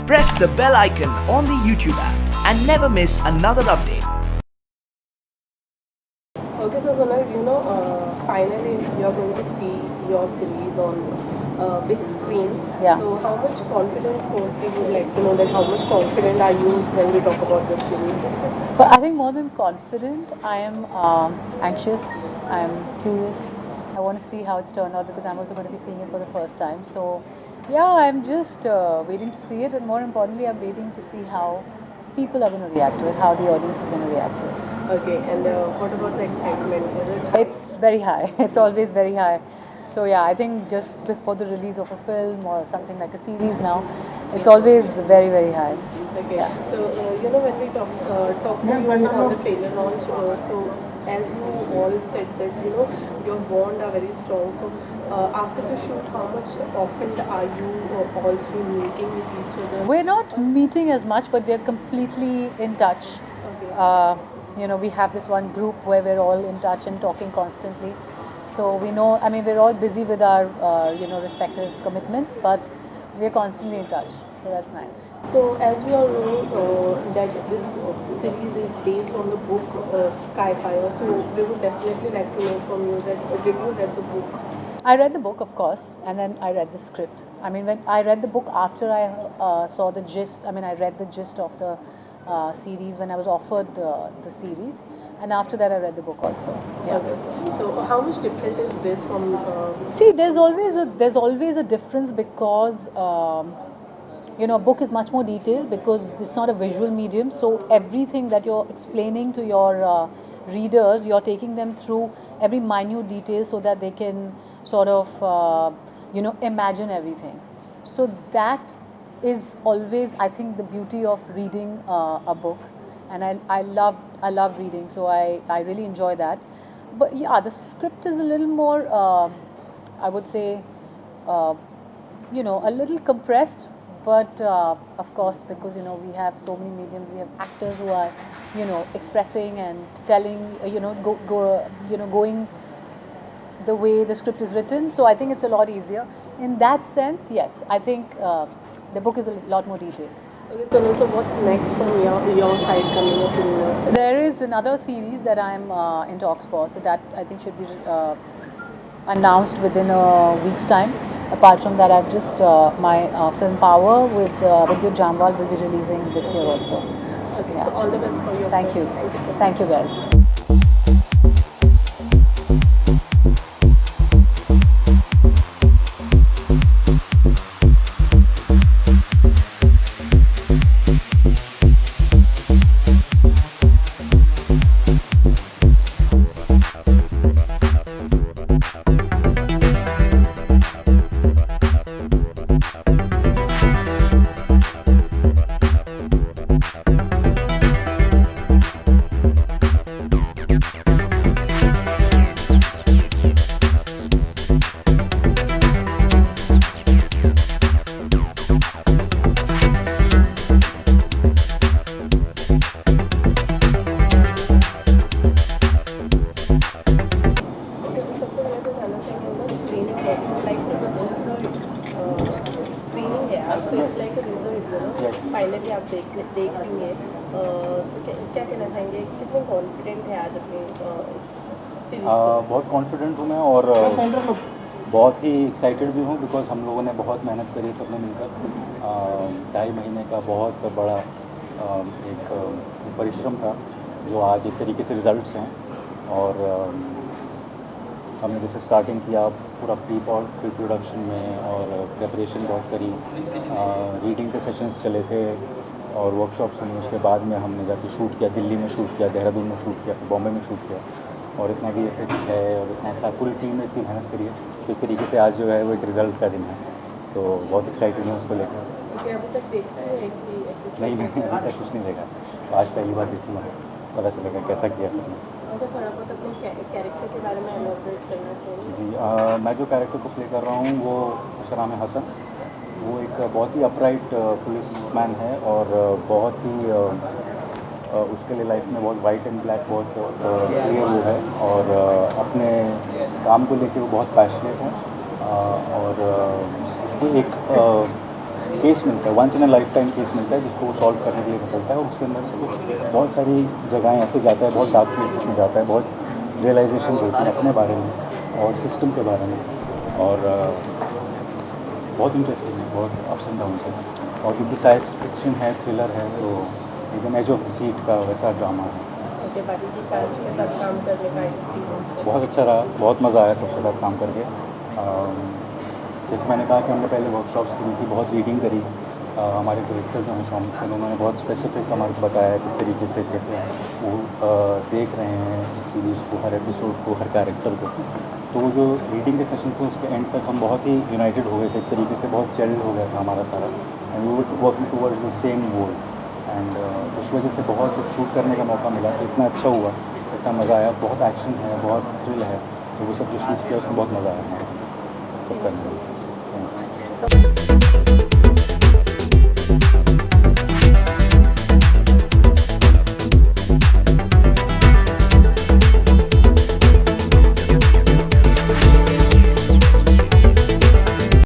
Press the bell icon on the YouTube app and never miss another update. Okay, so Sonal, finally you're going to see your series on big screen. Yeah. So how much confident, firstly, would like to know that how much confident are you when we talk about this series? But I think more than confident, I am anxious, I am curious. I want to see how it's turned out because I'm also going to be seeing it for the first time. So, yeah, I'm just waiting to see it, and more importantly, I'm waiting to see how people are going to react to it, how the audience is going to react to it. Okay, and what about the excitement? Is it It's very high. It's always very high. So yeah, I think just before the release of a film or something like a series now, it's always very, very high. Okay. Yeah. So when we talk to you on the trailer launch, so as you all said that your bond are very strong. So after the shoot, how much often are you all three meeting with each other? We're not meeting as much, but we're completely in touch. Okay. We have this one group where we're all in touch and talking constantly. So we know, I mean, we're all busy with our, respective commitments, but we're constantly in touch. So that's nice. So as we all know that this series is based on the book Skyfire, so we would definitely like to know from you that did you read the book? I read the book, of course, and then I read the script. I mean, when I read the book after I saw the gist, I read the gist of the series when I was offered the series, and after that I read the book also. Yeah. Okay. So how much different is this from? See, there's always a difference because a book is much more detailed because it's not a visual medium. So everything that you're explaining to your readers, you're taking them through every minute detail so that they can sort of imagine everything. So that is always, I think, the beauty of reading a book, and I love reading, so I really enjoy that. But yeah, the script is a little more, I would say, a little compressed. But of course, because we have so many mediums, we have actors who are, expressing and telling, going the way the script is written. So I think it's a lot easier. In that sense, yes, I think the book is a lot more detailed. Okay, so what's next from your side coming up in? There is another series that I'm in talks for, so that I think should be announced within a week's time. Apart from that, I've just my film Power with Vidyut Jamwal will be releasing this year also. Okay, so all the best for your Thank film. you. Thank you so much. Thank you, guys. Finally आप देख लेंगे क्या कहना चाहेंगे कितने confident है आज अपने इस सीरीज बहुत कॉन्फिडेंट हूँ मैं और बहुत ही एक्साइटेड भी हूँ बिकॉज हम लोगों ने बहुत मेहनत करी सबने मिलकर 2.5 महीने का बहुत बड़ा एक परिश्रम था जो आज एक तरीके से रिजल्ट्स हैं और हमने जैसे स्टार्टिंग किया पूरा प्री प्रोडक्शन में और प्रिपरेशन बहुत करी रीडिंग के सेशंस चले थे और वर्कशॉप्स हुई उसके बाद में हमने जाके शूट किया दिल्ली में शूट किया देहरादून में शूट किया फिर बॉम्बे में शूट किया और इतना भी इफेक्ट है और इतना सा पूरी टीम ने इतनी मेहनत करी है तो एक तरीके से आज जो है वो एक रिज़ल्ट का दिन है तो बहुत एक्साइटेड हूँ उसको लेकर अभी तक देखा है कि नहीं अभी तक कुछ नहीं देखा तो आज पहली बार देखूँगा पता चलेगा कैसा किया तुमने अगर थोड़ा बहुत अपने कैरेक्टर के बारे में एलैबोरेट करना चाहिए जी मैं जो कैरेक्टर को प्ले कर रहा हूँ वो उसका नाम है हसन वो एक बहुत ही अपराइट पुलिसमैन है और बहुत ही उसके लिए लाइफ में बहुत वाइट एंड ब्लैक बहुत क्लियर वो है और अपने काम को लेके वो बहुत पैशनेट है और उसको एक केस मिलता है, once in a lifetime case मिलता है जिसको वो सॉल्व करने के लिए निकलता है, और उसके अंदर से वो बहुत सारी जगहें ऐसे जाता है, बहुत डार्क प्लेसेस में जाता है, बहुत रियलाइजेशन होती हैं अपने बारे में और सिस्टम के बारे में, और बहुत इंटरेस्टिंग है, बहुत अप्स एंड डाउन है। और क्योंकि साइंस फिक्शन है, थ्रिलर है, तो एकदम एज ऑफ द सीट का वैसा ड्रामा है। ओके, बाकी की कास्ट के साथ काम करने का एक्सपीरियंस? बहुत अच्छा रहा, बहुत मज़ा आया सबके साथ काम करके। जैसे मैंने कहा कि हमने पहले वर्कशॉप्स की थी, बहुत रीडिंग करी। हमारे डायरेक्टर जो हैं शौमिक सर, उन्होंने बहुत स्पेसिफिक हमारे को बताया किस तरीके से कैसे वो देख रहे हैं इस सीरीज़ को, हर एपिसोड को, हर कैरेक्टर को। तो वो जो रीडिंग के सेशन थे उसके एंड तक हम बहुत ही यूनाइटेड हो गए थे, एक तरीके से बहुत जेल्ड हो गया था हमारा सारा, and we were working towards the same goal. एंड उस वजह से बहुत शूट करने का मौका मिला, तो इतना अच्छा हुआ, इतना मज़ा आया। बहुत एक्शन है, बहुत थ्रिल है, तो वो सब जो शूट किया उसमें बहुत मज़ा आया हमारा सब करने में। Thanks.